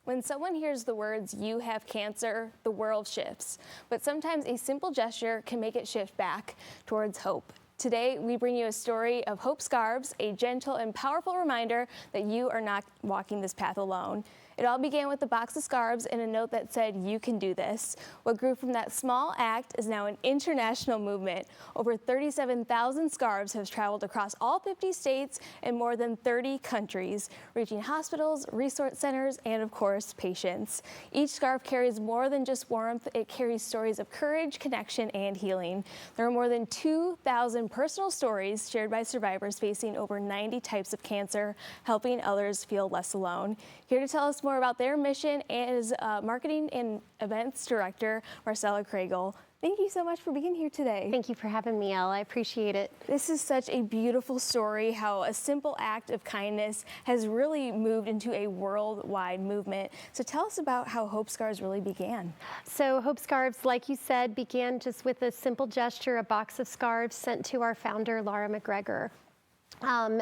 When someone hears the words, "you have cancer," the world shifts. But sometimes a simple gesture can make it shift back towards hope. Today, we bring you a story of Hope Scarves, a gentle and powerful reminder that you are not walking this path alone. It all began with a box of scarves and a note that said, "You can do this." What grew from that small act is now an international movement. Over 37,000 scarves have traveled across all 50 states and more than 30 countries, reaching hospitals, resource centers, and of course, patients. Each scarf carries more than just warmth. It carries stories of courage, connection, and healing. There are more than 2,000 personal stories shared by survivors facing over 90 types of cancer, helping others feel less alone. Here to tell us more about their mission is Marketing and Events Director, Marcella Kragel. Thank you so much for being here today. Thank you for having me, Elle. I appreciate it. This is such a beautiful story, how a simple act of kindness has really moved into a worldwide movement. So tell us about how Hope Scarves really began. So Hope Scarves, like you said, began just with a simple gesture, a box of scarves sent to our founder, Laura McGregor.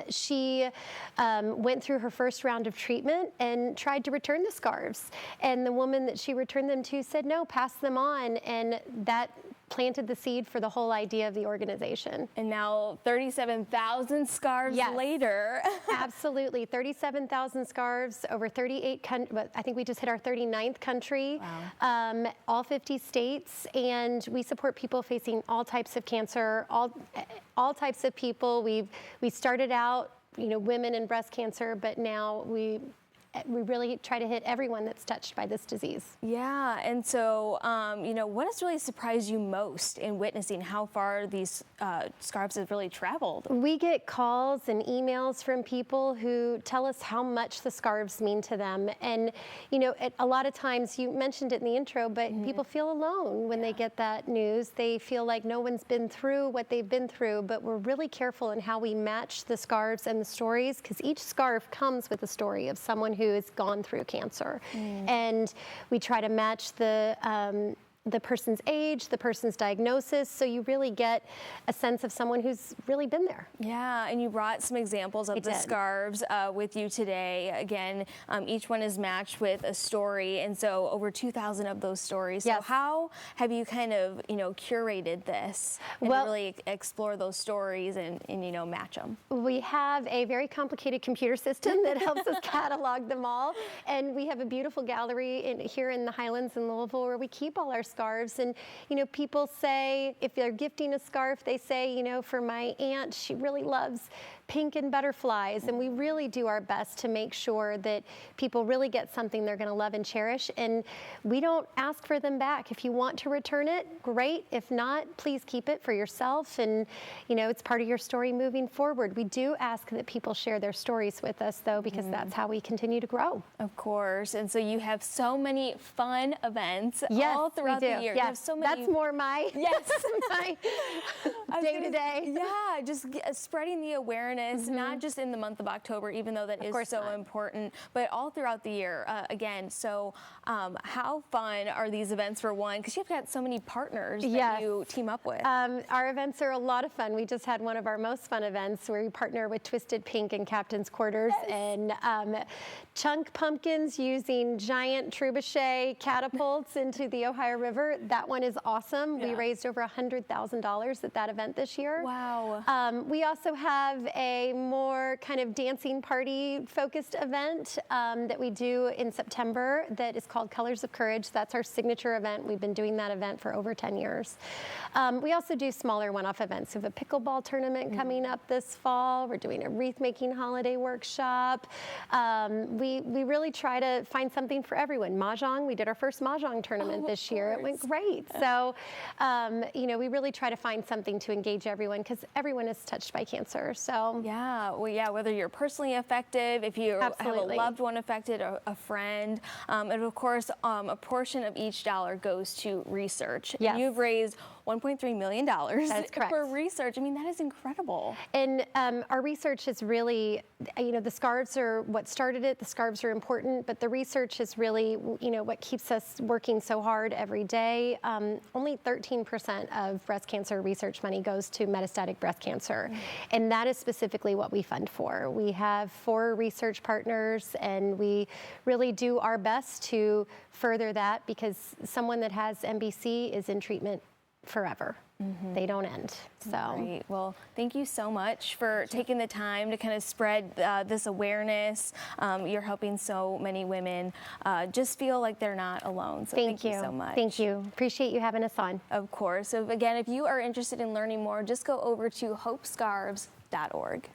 She went through her first round of treatment and tried to return the scarves. And the woman that she returned them to said, "No, pass them on." And that planted the seed for the whole idea of the organization. And now 37,000 scarves later. Absolutely. 37,000 scarves, over 38 countries. I think we just hit our 39th country. Wow. All 50 states. And we support people facing all types of cancer, all types of people. We started out, women and breast cancer, but now we really try to hit everyone that's touched by this disease. Yeah, and so, what has really surprised you most in witnessing how far these scarves have really traveled? We get calls and emails from people who tell us how much the scarves mean to them. And, a lot of times, you mentioned it in the intro, but people feel alone when they get that news. They feel like no one's been through what they've been through, but we're really careful in how we match the scarves and the stories, because each scarf comes with a story of someone who has gone through cancer. And we try to match the person's age, the person's diagnosis, so you really get a sense of someone who's really been there. Yeah, and you brought some examples of the scarves with you today. Again, each one is matched with a story, and so over 2,000 of those stories. So how have you kind of, curated this and really explore those stories and match them? We have a very complicated computer system that helps us catalog them all, and we have a beautiful gallery here in the Highlands in Louisville where we keep all our scarves. And people say, if they're gifting a scarf, they say, for my aunt, she really loves pink and butterflies, and we really do our best to make sure that people really get something they're going to love and cherish. And we don't ask for them back. If you want to return it, great. If not, please keep it for yourself, and it's part of your story moving forward. We do ask that people share their stories with us, though, because that's how we continue to grow. Of course. And so you have so many fun events all throughout the year. Yes, you have so many. That's more my my day to day. Yeah, just spreading the awareness, not just in the month of October, even though that is so important, but all throughout the year. Again, so how fun are these events, for one? Because you've got so many partners that you team up with. Our events are a lot of fun. We just had one of our most fun events where we partner with Twisted Pink and Captain's Quarters and chunk pumpkins using giant trebuchet catapults into the Ohio River. That one is awesome. We raised over $100,000 at that event this year. Wow. We also have a more kind of dancing party focused event that we do in September that is called Colors of Courage. That's our signature event. We've been doing that event for over 10 years. We also do smaller one-off events. We have a pickleball tournament coming up this fall. We're doing a wreath-making holiday workshop. We really try to find something for everyone. Mahjong, we did our first Mahjong tournament this year. It went great. So, we really try to find something to engage everyone, because everyone is touched by cancer. So whether you're personally affected, if you have a loved one affected, or a friend, and of course, a portion of each dollar goes to research. You've raised $1.3 million That's correct. for research. I mean, that is incredible. And our research is really, the scarves are what started it. The scarves are important, but the research is really, what keeps us working so hard every day. Only 13% of breast cancer research money goes to metastatic breast cancer, and that is specifically what we fund for. We have 4 research partners, and we really do our best to further that, because someone that has MBC is in treatment forever. They don't end. So Great. Well, thank you so much for taking the time to kind of spread this awareness. You're helping so many women just feel like they're not alone. So thank you so much. Thank you. Appreciate you having us on. Of course. So again, if you are interested in learning more, just go over to hopescarves.org.